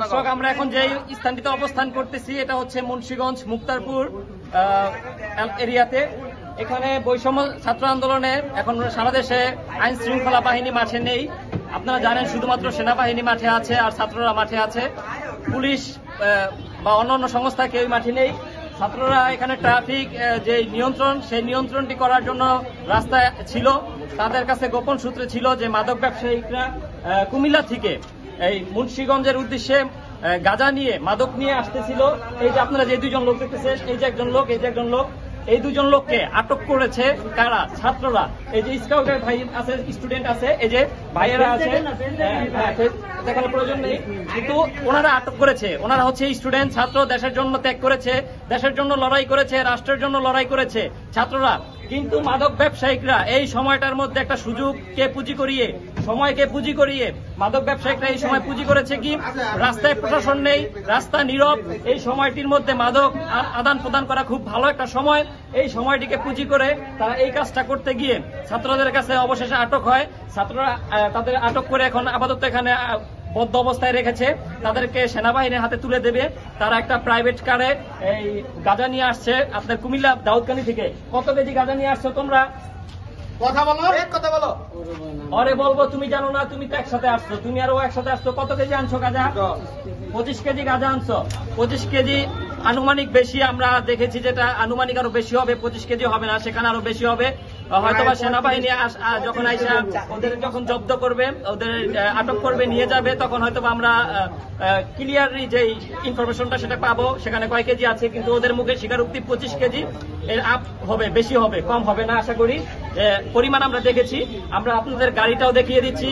দর্শক, আমরা এখন যে স্থানটিতে অবস্থান করতেছি এটা হচ্ছে মুন্সিগঞ্জ মুক্তারপুর এরিয়াতে। এখানে বৈষম্য ছাত্র আন্দোলনে এখন সারা দেশে আইন শৃঙ্খলা বাহিনী মাঠে নেই। আপনারা জানেন শুধুমাত্র সেনাবাহিনী মাঠে আছে আর ছাত্ররা মাঠে আছে। পুলিশ বা অন্যান্য সংস্থা কেউ মাঠে নেই। ছাত্ররা এখানে ট্রাফিক যে নিয়ন্ত্রণ, সেই নিয়ন্ত্রণটি করার জন্য রাস্তায় ছিল। তাদের কাছে গোপন সূত্রে ছিল যে মাদক ব্যবসায়িকরা কুমিল্লা থেকে এই মুন্সিগঞ্জের উদ্দেশ্যে গাঁজা নিয়ে, মাদক নিয়ে আসতেছিল। এই যে আপনারা যে দুইজন লোক দেখতেছেন, এই যে একজন লোক, এই যে একজন লোক, এই দুজন লোককে আটক করেছে কারা? ছাত্ররা। এই যে স্কাউটের ভাই আছে, স্টুডেন্ট আছে, এই যে ভাইয়েরা আছে, দেখার প্রয়োজন নেই, কিন্তু ওনারা আটক করেছে। ওনারা হচ্ছে স্টুডেন্ট, ছাত্র, দেশের জন্য ত্যাগ করেছে, দেশের জন্য লড়াই করেছে, রাষ্ট্রের জন্য লড়াই করেছে ছাত্ররা। কিন্তু মাদক ব্যবসায়িকরা এই সময়টার মধ্যে একটা সুযোগকে পুঁজি করিয়ে, সময়কে পুঁজি করিয়ে মাদক ব্যবসায়িকরা এই সময় পুঁজি করেছে কি? রাস্তায় প্রশাসন নেই, রাস্তা নীরব। এই সময়টির মধ্যে মাদক আদান প্রদান করা খুব ভালো একটা সময়। এই সময়টিকে পুঁজি করে তারা এই কাজটা করতে গিয়ে ছাত্রদের কাছে অবশেষে আটক হয়। ছাত্ররা তাদের আটক করে এখন আপাতত এখানে বদ্ধ অবস্থায় রেখেছে। তাদেরকে সেনাবাহিনীর হাতে তুলে দেবে। তারা একটা প্রাইভেট কারে এই গাঁজা নিয়ে আসছে আপনার কুমিল্লা দাউদকান্দি থেকে। কত কেজি গাঁজা নিয়ে আসছো তোমরা? কথা বলো, কথা বলো। আরে বলবো, তুমি জানো না, তুমি তো একসাথে আসছো, তুমি আরো একসাথে আসছো। কত কেজি আনছো গাঁজা? 25 কেজি গাঁজা আনছো। 25 কেজি আনুমানিক বেশি, আমরা দেখেছি যেটা আনুমানিক আরো বেশি হবে, 25 কেজি হবে না, সেখানে আরো বেশি হবে। হয়তোবা সেনাবাহিনী যখন আইসা ওদের যখন জব্দ করবে, ওদের আটক করবে, নিয়ে যাবে, তখন হয়তোবা আমরা ক্লিয়ারলি যে ইনফরমেশনটা সেটা পাবো, সেখানে কয় কেজি আছে। কিন্তু ওদের মুখে স্বীকারোক্তি 25 কেজি। এর আপ হবে, বেশি হবে, কম হবে না আশা করি। পরিমাণ আমরা দেখেছি। আমরা আপনাদের গাড়িটাও দেখিয়ে দিচ্ছি,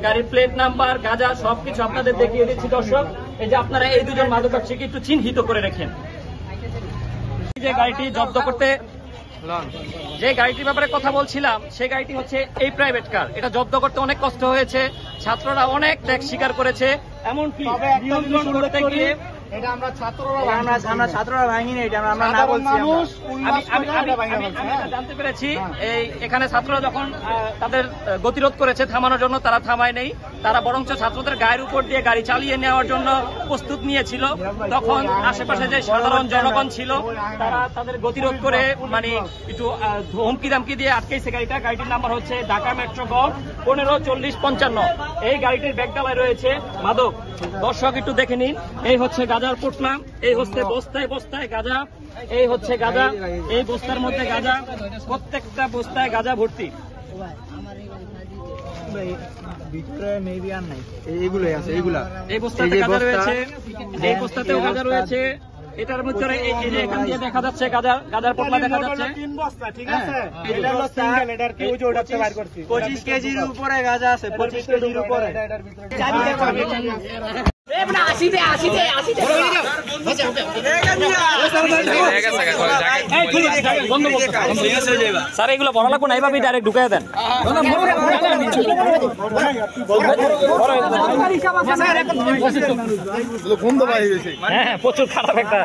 গাড়ির প্লেট নাম্বার, গাঁজা সবকিছু আপনাদের দেখিয়ে দিচ্ছি। দর্শক, এই যে আপনারা এই দুজন মাদক ব্যবসায়ীকে একটু চিহ্নিত করে রাখেন। যে গাড়িটি জব্দ করতে, যে গাড়িটির ব্যাপারে কথা বলছিলাম, সেই গাড়িটি হচ্ছে এই প্রাইভেট কার। এটা জব্দ করতে অনেক কষ্ট হয়েছে, ছাত্ররা অনেক ত্যাগ স্বীকার করেছে। এমনকি নিয়ন্ত্রণ করতে গিয়ে এটা আমরা ছাত্ররা ভাঙিনি, এটা আমরা না বলছি। আমি জানতে পেরেছি এই এখানে ছাত্ররা যখন তাদের গতিরোধ করেছে থামানোর জন্য, তারা থামায় নেই। তারা বরঞ্চ ছাত্রদের গায়ের উপর দিয়ে গাড়ি চালিয়ে নেওয়ার জন্য প্রস্তুত নিয়েছিল। তখন আশেপাশে যে সাধারণ জনগণ ছিল, তারা তাদের গতিরোধ করে মানে একটু হুমকি দামকি দিয়ে আটকেছে গাড়িটা। গাড়িটির নাম্বার হচ্ছে ঢাকা মেট্রো গ 154055। এই গাড়িটির ব্যাগডালায় রয়েছে মাদক। দর্শক একটু দেখে নিন, এই হচ্ছে গাঁজার পোটলা, এই হচ্ছে বস্তায় বস্তায় গাঁজা, এই হচ্ছে গাঁজা, এই বস্তার মধ্যে গাঁজা, প্রত্যেকটা বস্তায় গাঁজা ভর্তি। ভিতরে মেবি আর নাই, এইগুলোই আছে, এইগুলা। এই বস্তাতে গাঁজা রয়েছে, এই বস্তাতেও গাঁজা রয়েছে। এটার মধ্যে এই যে এখান দিয়ে দেখা যাচ্ছে গাঁজার পোটলা দেখা যাচ্ছে। 3 বস্তা, ঠিক আছে। এটা হলো সিঙ্গেল, এটার কি ওই যে ওটাতে বাইর করছি। 25 কেজির উপরে গাঁজা আছে, 25 কেজির উপরে। এটার ভিতরে স্যার, এগুলো বড় লাগবো না, এইভাবে ডাইরেক্ট ঢুকাই দেন। হ্যাঁ, প্রচুর খারাপ একটা।